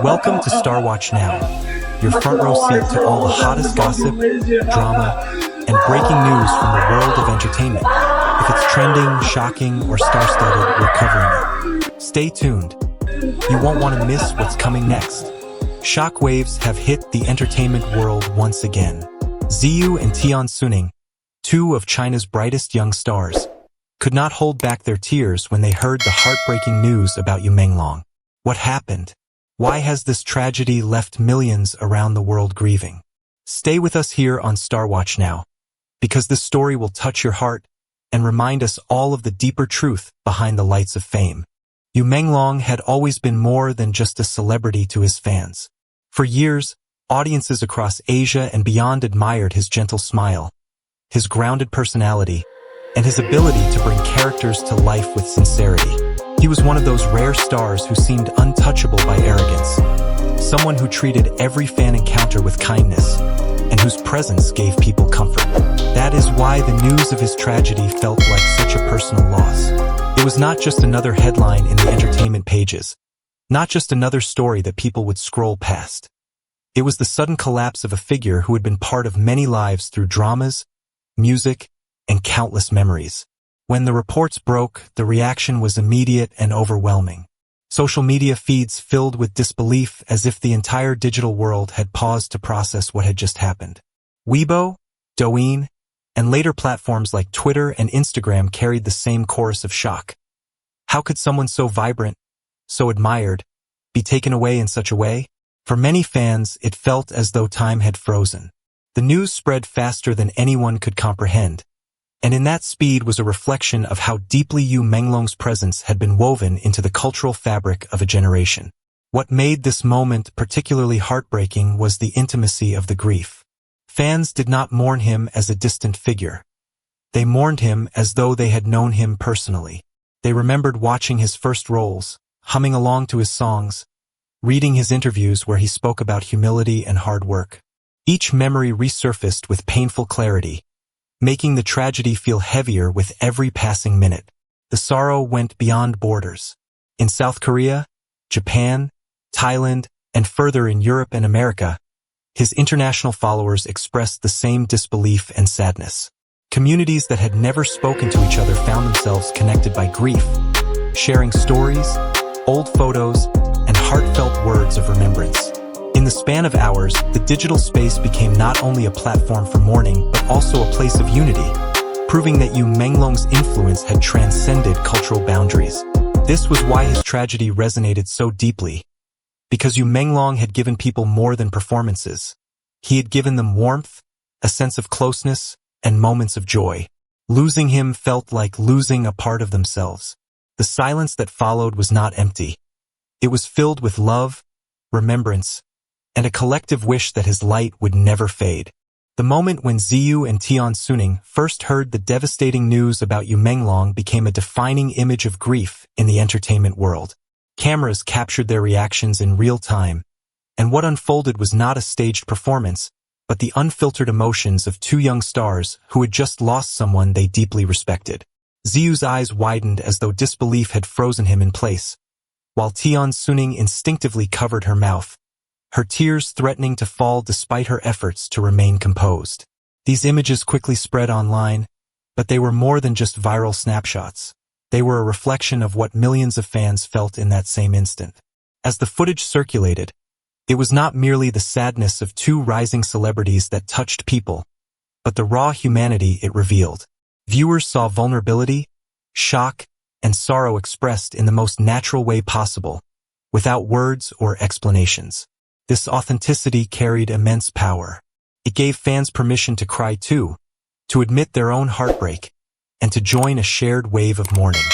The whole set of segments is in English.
Welcome to Starwatch Now, your front row seat to all the hottest gossip, drama, and breaking news from the world of entertainment. If it's trending, shocking, or star-studded, we're covering it. Stay tuned. You won't want to miss what's coming next. Shockwaves have hit the entertainment world once again. Ziyu and Tian Xuning, two of China's brightest young stars, could not hold back their tears when they heard the heartbreaking news about Yu Menglong. What happened? Why has this tragedy left millions around the world grieving? Stay with us here on Starwatch Now, because this story will touch your heart and remind us all of the deeper truth behind the lights of fame. Yu Menglong had always been more than just a celebrity to his fans. For years, audiences across Asia and beyond admired his gentle smile, his grounded personality, and his ability to bring characters to life with sincerity. He was one of those rare stars who seemed untouchable by arrogance, someone who treated every fan encounter with kindness, and whose presence gave people comfort. That is why the news of his tragedy felt like such a personal loss. It was not just another headline in the entertainment pages, not just another story that people would scroll past. It was the sudden collapse of a figure who had been part of many lives through dramas, music, and countless memories. When the reports broke, the reaction was immediate and overwhelming. Social media feeds filled with disbelief as if the entire digital world had paused to process what had just happened. Weibo, Douyin, and later platforms like Twitter and Instagram carried the same chorus of shock. How could someone so vibrant, so admired, be taken away in such a way? For many fans, it felt as though time had frozen. The news spread faster than anyone could comprehend, and in that speed was a reflection of how deeply Yu Menglong's presence had been woven into the cultural fabric of a generation. What made this moment particularly heartbreaking was the intimacy of the grief. Fans did not mourn him as a distant figure. They mourned him as though they had known him personally. They remembered watching his first roles, humming along to his songs, reading his interviews where he spoke about humility and hard work. Each memory resurfaced with painful clarity, making the tragedy feel heavier with every passing minute. The sorrow went beyond borders. In South Korea, Japan, Thailand, and further in Europe and America, his international followers expressed the same disbelief and sadness. Communities that had never spoken to each other found themselves connected by grief, sharing stories, old photos, and heartfelt words of remembrance. In the span of hours, the digital space became not only a platform for mourning, but also a place of unity, proving that Yu Menglong's influence had transcended cultural boundaries. This was why his tragedy resonated so deeply, because Yu Menglong had given people more than performances. He had given them warmth, a sense of closeness, and moments of joy. Losing him felt like losing a part of themselves. The silence that followed was not empty. It was filled with love, remembrance, and a collective wish that his light would never fade. The moment when Ziyu and Tian Xuning first heard the devastating news about Yu Menglong became a defining image of grief in the entertainment world. Cameras captured their reactions in real time, and what unfolded was not a staged performance, but the unfiltered emotions of two young stars who had just lost someone they deeply respected. Ziyu's eyes widened as though disbelief had frozen him in place, while Tian Xuning instinctively covered her mouth, her tears threatening to fall despite her efforts to remain composed. These images quickly spread online, but they were more than just viral snapshots. They were a reflection of what millions of fans felt in that same instant. As the footage circulated, it was not merely the sadness of two rising celebrities that touched people, but the raw humanity it revealed. Viewers saw vulnerability, shock, and sorrow expressed in the most natural way possible, without words or explanations. This authenticity carried immense power. It gave fans permission to cry too, to admit their own heartbreak, and to join a shared wave of mourning.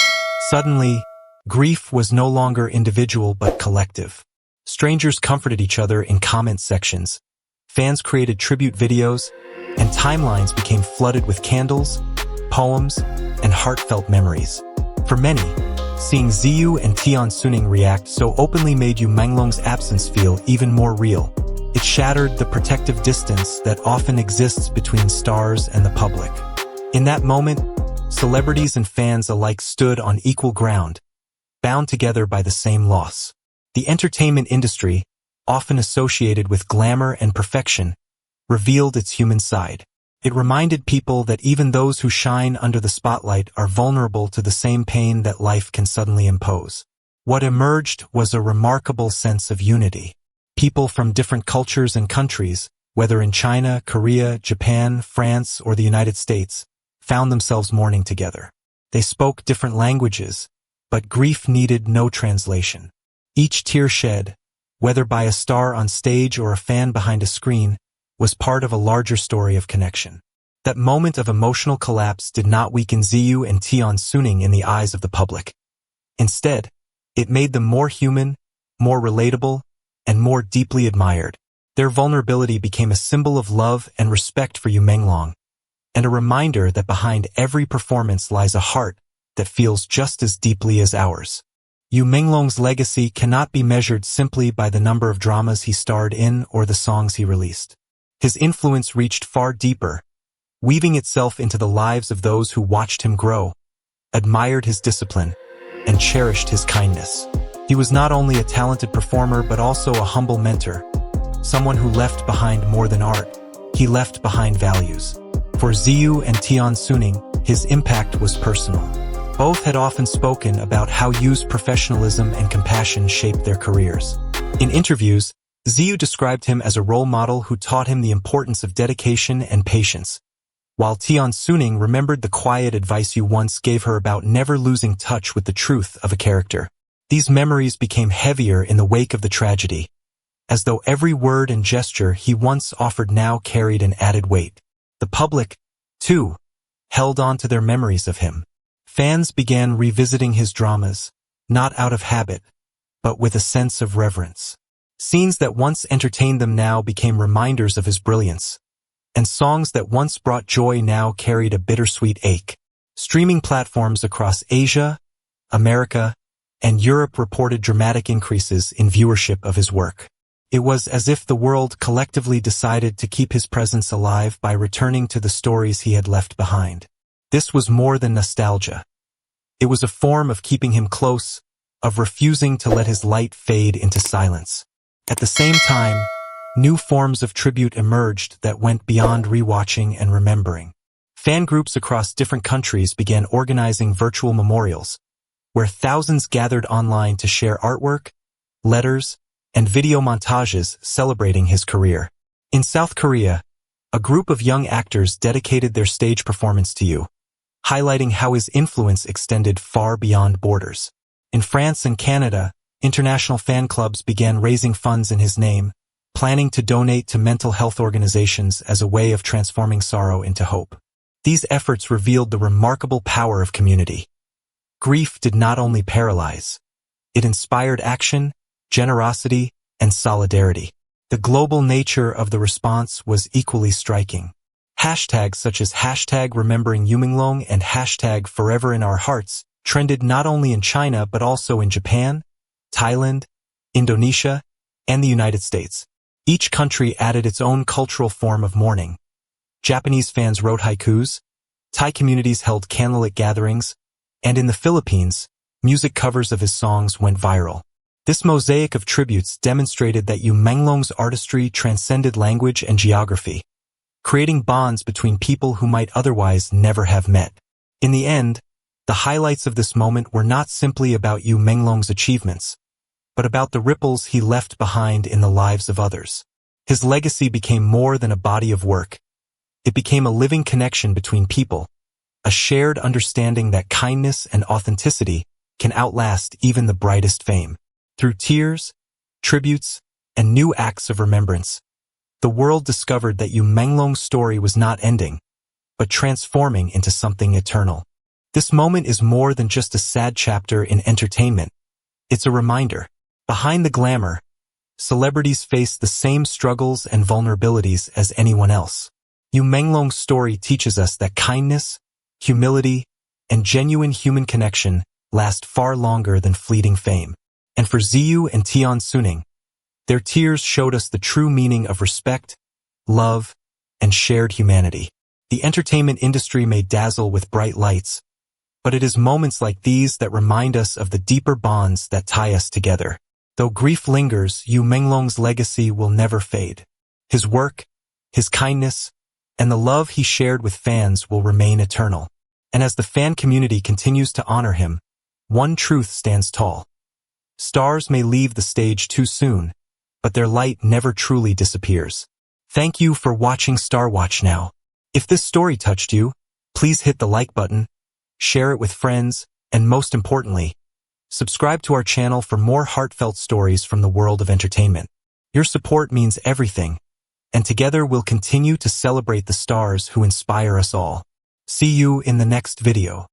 Suddenly, grief was no longer individual but collective. Strangers comforted each other in comment sections, fans created tribute videos, and timelines became flooded with candles, poems, and heartfelt memories. For many, seeing Ziyu and Tian Xuning react so openly made Yu Menglong's absence feel even more real. It shattered the protective distance that often exists between stars and the public. In that moment, celebrities and fans alike stood on equal ground, bound together by the same loss. The entertainment industry, often associated with glamour and perfection, revealed its human side. It reminded people that even those who shine under the spotlight are vulnerable to the same pain that life can suddenly impose. What emerged was a remarkable sense of unity. People from different cultures and countries, whether in China, Korea, Japan, France, or the United States, found themselves mourning together. They spoke different languages, but grief needed no translation. Each tear shed, whether by a star on stage or a fan behind a screen, was part of a larger story of connection. That moment of emotional collapse did not weaken Ziyu and Tian Xuning in the eyes of the public. Instead, it made them more human, more relatable, and more deeply admired. Their vulnerability became a symbol of love and respect for Yu Menglong, and a reminder that behind every performance lies a heart that feels just as deeply as ours. Yu Menglong's legacy cannot be measured simply by the number of dramas he starred in or the songs he released. His influence reached far deeper, weaving itself into the lives of those who watched him grow, admired his discipline, and cherished his kindness. He was not only a talented performer but also a humble mentor, someone who left behind more than art. He left behind values. For Ziyu and Tian Xuning, his impact was personal. Both had often spoken about how Yu's professionalism and compassion shaped their careers. In interviews, Ziyu described him as a role model who taught him the importance of dedication and patience, while Tian Xuning remembered the quiet advice Yu once gave her about never losing touch with the truth of a character. These memories became heavier in the wake of the tragedy, as though every word and gesture he once offered now carried an added weight. The public, too, held on to their memories of him. Fans began revisiting his dramas, not out of habit, but with a sense of reverence. Scenes that once entertained them now became reminders of his brilliance, and songs that once brought joy now carried a bittersweet ache. Streaming platforms across Asia, America, and Europe reported dramatic increases in viewership of his work. It was as if the world collectively decided to keep his presence alive by returning to the stories he had left behind. This was more than nostalgia. It was a form of keeping him close, of refusing to let his light fade into silence. At the same time, new forms of tribute emerged that went beyond rewatching and remembering. Fan groups across different countries began organizing virtual memorials, where thousands gathered online to share artwork, letters, and video montages celebrating his career. In South Korea, a group of young actors dedicated their stage performance to Yu, highlighting how his influence extended far beyond borders. In France and Canada, international fan clubs began raising funds in his name, planning to donate to mental health organizations as a way of transforming sorrow into hope. These efforts revealed the remarkable power of community. Grief did not only paralyze, it inspired action, generosity, and solidarity. The global nature of the response was equally striking. Hashtags such as #remembering Yu Manglong and #forever in our hearts trended not only in China but also in Japan, Thailand, Indonesia, and the United States. Each country added its own cultural form of mourning. Japanese fans wrote haikus, Thai communities held candlelit gatherings, and in the Philippines, music covers of his songs went viral. This mosaic of tributes demonstrated that Yu Menglong's artistry transcended language and geography, creating bonds between people who might otherwise never have met. In the end, the highlights of this moment were not simply about Yu Menglong's achievements, but about the ripples he left behind in the lives of others. His legacy became more than a body of work. It became a living connection between people, a shared understanding that kindness and authenticity can outlast even the brightest fame. Through tears, tributes, and new acts of remembrance, the world discovered that Yu Menglong's story was not ending, but transforming into something eternal. This moment is more than just a sad chapter in entertainment. It's a reminder. Behind the glamour, celebrities face the same struggles and vulnerabilities as anyone else. Yu Menglong's story teaches us that kindness, humility, and genuine human connection last far longer than fleeting fame. And for Ziyu and Tian Xuning, their tears showed us the true meaning of respect, love, and shared humanity. The entertainment industry may dazzle with bright lights, but it is moments like these that remind us of the deeper bonds that tie us together. Though grief lingers, Yu Menglong's legacy will never fade. His work, his kindness, and the love he shared with fans will remain eternal. And as the fan community continues to honor him, one truth stands tall. Stars may leave the stage too soon, but their light never truly disappears. Thank you for watching Starwatch now. If this story touched you, please hit the like button, share it with friends, and most importantly, subscribe to our channel for more heartfelt stories from the world of entertainment. Your support means everything, and together we'll continue to celebrate the stars who inspire us all. See you in the next video.